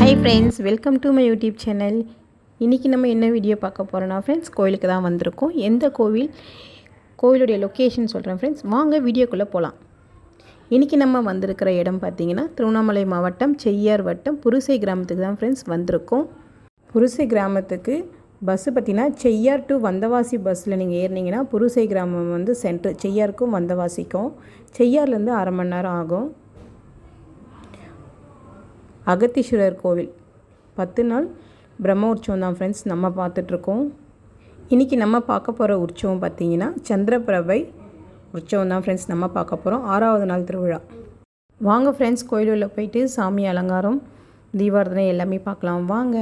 Hi friends, welcome to my YouTube channel. இன்றைக்கி நம்ம என்ன வீடியோ பார்க்க போகிறோன்னா ஃப்ரெண்ட்ஸ், கோயிலுக்கு தான் வந்திருக்கோம். எந்த கோவிலுடைய லொக்கேஷன் சொல்கிறேன் ஃப்ரெண்ட்ஸ், வாங்க வீடியோக்குள்ளே போகலாம். இன்றைக்கி நம்ம வந்திருக்கிற இடம் பார்த்திங்கன்னா திருவண்ணாமலை மாவட்டம் செய்யார் வட்டம் புருசை கிராமத்துக்கு தான் ஃப்ரெண்ட்ஸ் வந்திருக்கோம். புருசை கிராமத்துக்கு பஸ்ஸு பார்த்திங்கன்னா செய்யார் டு வந்தவாசி பஸ்ஸில் நீங்கள் ஏறினீங்கன்னா புருசை கிராமம் வந்து சென்ட்ரு, செய்யாருக்கும் வந்தவாசிக்கும் செய்யார்லேருந்து அரை மணி நேரம் ஆகும். அகத்தீஸ்வரர் கோவில் 10 நாள் பிரம்ம உற்சவம் தான் ஃப்ரெண்ட்ஸ் நம்ம பார்த்துட்ருக்கோம். இன்றைக்கி நம்ம பார்க்க போகிற உற்சவம் பார்த்திங்கன்னா சந்திரபிரபை உற்சவம் தான் ஃப்ரெண்ட்ஸ் நம்ம பார்க்க போகிறோம். 6வது நாள் திருவிழா. வாங்க ஃப்ரெண்ட்ஸ், கோயிலுள்ள போயிட்டு சாமி அலங்காரம், தீபாரதனை எல்லாமே பார்க்கலாம் வாங்க.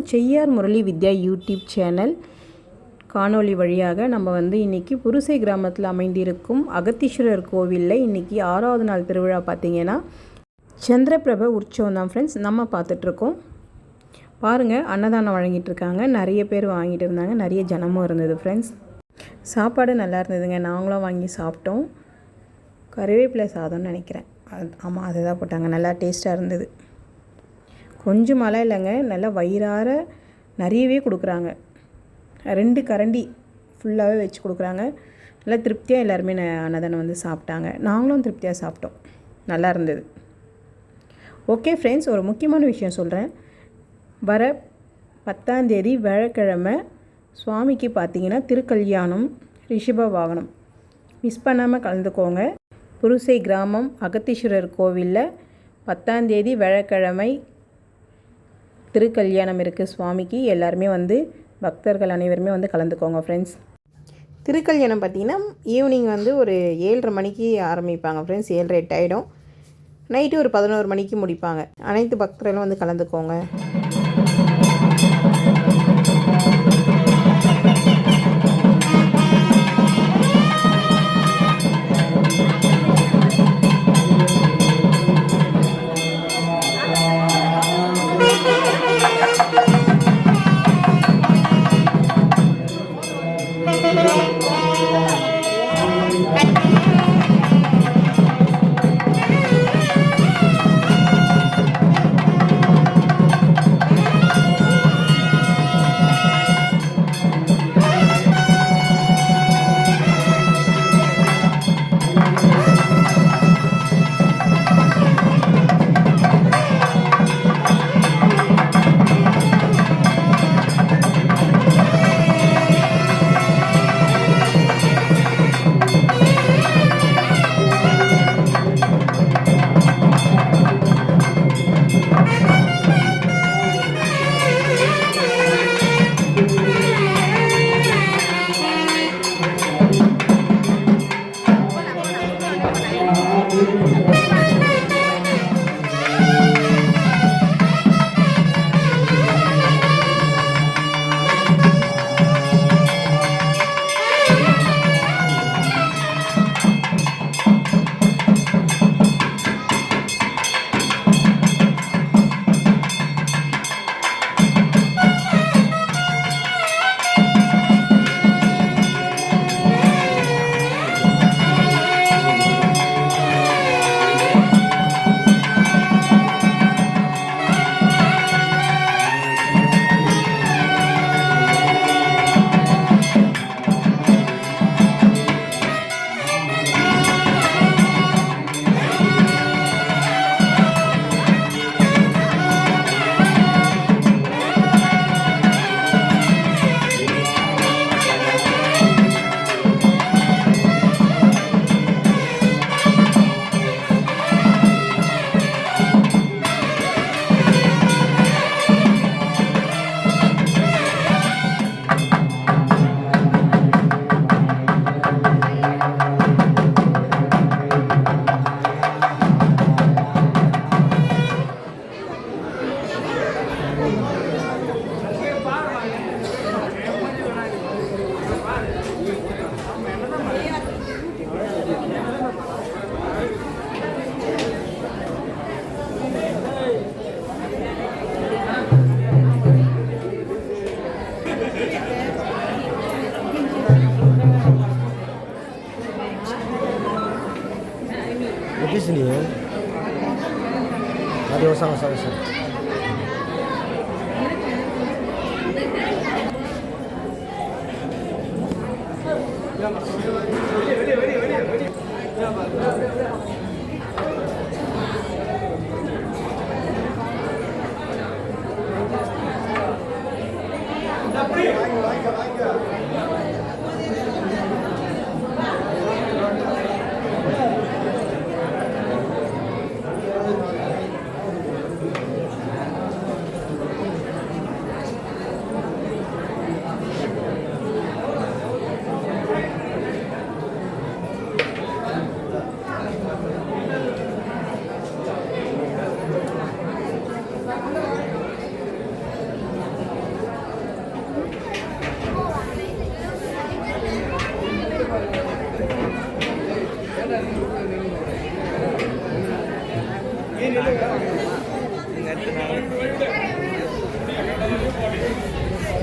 செய்யார் முரளி வித்யா யூடியூப் சேனல் காணொளி வழியாக நம்ம வந்து இன்றைக்கி புருசை கிராமத்தில் அமைந்திருக்கும் அகத்தீஸ்வரர் கோவிலில் இன்றைக்கி 6வது நாள் திருவிழா பார்த்திங்கன்னா சந்திரபிரபை உற்சவம் தான் ஃப்ரெண்ட்ஸ் நம்ம பார்த்துட்ருக்கோம். பாருங்கள், அன்னதானம் வழங்கிட்டுருக்காங்க. நிறைய பேர் வாங்கிட்டு இருந்தாங்க, நிறைய ஜனமும் இருந்தது ஃப்ரெண்ட்ஸ். சாப்பாடு நல்லா இருந்ததுங்க, நாங்களும் வாங்கி சாப்பிட்டோம். கருவேப்பிலை சாதம்னு நினைக்கிறேன், ஆமாம் அதை தான் போட்டாங்க. நல்லா டேஸ்ட்டாக இருந்தது. கொஞ்சம் மழை இல்லைங்க, நல்லா வயிறார நிறையவே கொடுக்குறாங்க. 2 கரண்டி ஃபுல்லாகவே வச்சு கொடுக்குறாங்க. நல்லா திருப்தியாக எல்லாருமே அன்னதானம் வந்து சாப்பிட்டாங்க. நாங்களும் திருப்தியாக சாப்பிட்டோம், நல்லா இருந்தது. ஓகே ஃப்ரெண்ட்ஸ், ஒரு முக்கியமான விஷயம் சொல்கிறேன். வர 10ஆம் தேதி வியாழக்கிழமை சுவாமிக்கு பார்த்திங்கன்னா திருக்கல்யாணம், ரிஷப வாகனம். மிஸ் பண்ணாமல் கலந்துக்கோங்க. புருசை கிராமம் அகத்தீஸ்வரர் கோவிலில் 10ஆம் தேதி வியாழக்கிழமை திருக்கல்யாணம் இருக்குது சுவாமிக்கு. எல்லாருமே வந்து பக்தர்கள் அனைவருமே வந்து கலந்துக்கோங்க ஃப்ரெண்ட்ஸ். திருக்கல்யாணம் பார்த்திங்கன்னா ஈவினிங் வந்து ஒரு 7:30 மணிக்கு ஆரம்பிப்பாங்க ஃப்ரெண்ட்ஸ். 7:30 8 ஆகிடும். நைட்டு ஒரு 11 மணிக்கு முடிப்பாங்க. அனைத்து பக்தர்களும் வந்து கலந்துக்கோங்க. சரி சரி.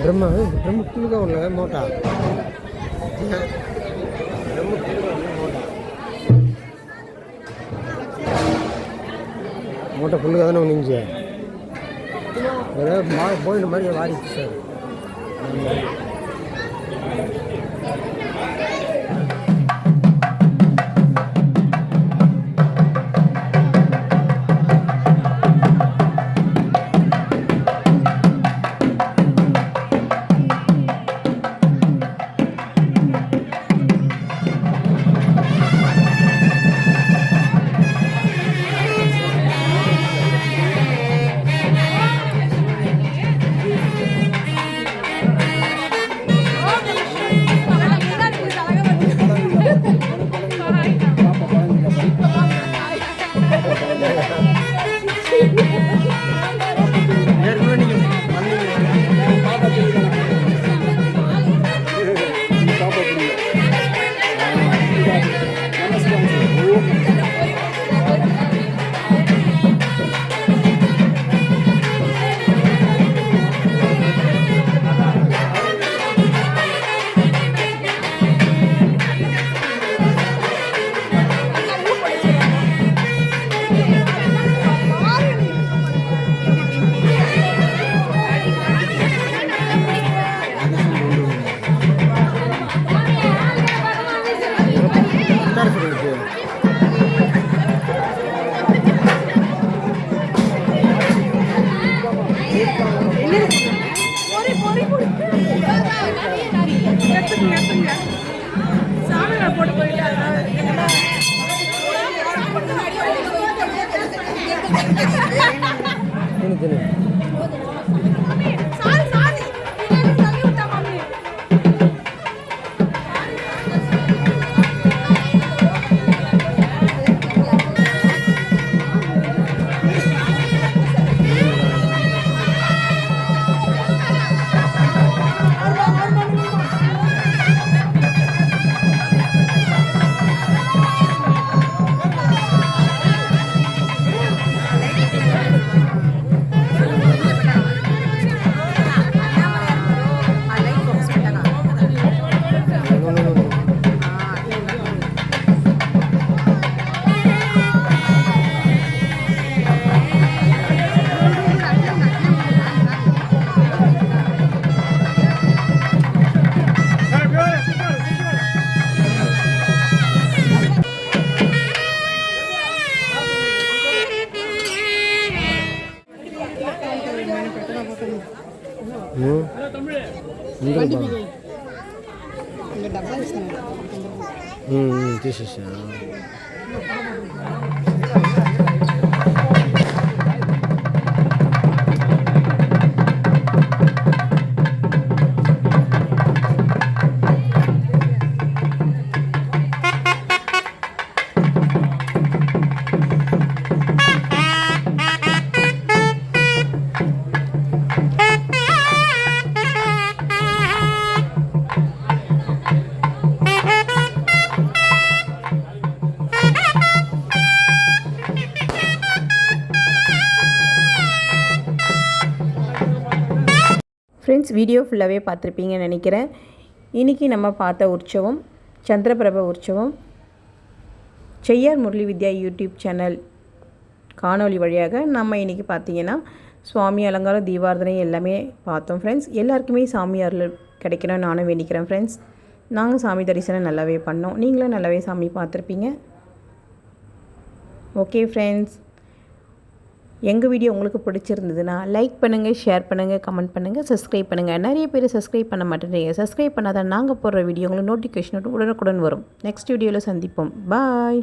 ब्रह्म ब्रह्म फुल्गा उन्नदा मोटा ब्रह्म फुल्गा मोटा मोटा फुल्गा தான உனிஞ்சே வேற போயின மாதிரி வாரிச்சு சார் తీసేసా ஃப்ரெண்ட்ஸ், வீடியோ ஃபுல்லாகவே பார்த்துருப்பீங்கன்னு நினைக்கிறேன். இன்றைக்கி நம்ம பார்த்த உற்சவம் சந்திரபிரப உற்சவம் செய்யார் முரளி வித்யா யூடியூப் சேனல் காணொளி வழியாக நம்ம இன்றைக்கி பார்த்திங்கன்னா சுவாமி அலங்காரம் தீபாரதனை எல்லாமே பார்த்தோம் ஃப்ரெண்ட்ஸ். எல்லாருக்குமே சாமி அருள் கிடைக்கணும்னு நானும் வேண்டிக்கிறேன் ஃப்ரெண்ட்ஸ். நாங்கள் சாமி தரிசனம் நல்லாவே பண்ணோம். நீங்களும் நல்லாவே சாமி பார்த்துருப்பீங்க. ஓகே ஃப்ரெண்ட்ஸ், எங்கள் வீடியோ உங்களுக்கு பிடிச்சிருந்ததுன்னா லைக் பண்ணுங்கள், ஷேர் பண்ணுங்கள், கமெண்ட் பண்ணுங்கள், சப்ஸ்கிரைப் பண்ணுங்கள். நிறைய பேர் சப்ஸ்கிரைப் பண்ண மாட்டேன்றீங்க. சப்ஸ்கிரைப் பண்ணாதான் நாங்கள் போடுற வீடியோ உங்களுக்கு நோட்டிஃபிகேஷன் உடனுக்குடன் வரும். நெக்ஸ்ட் வீடியோவில் சந்திப்போம். பாய்.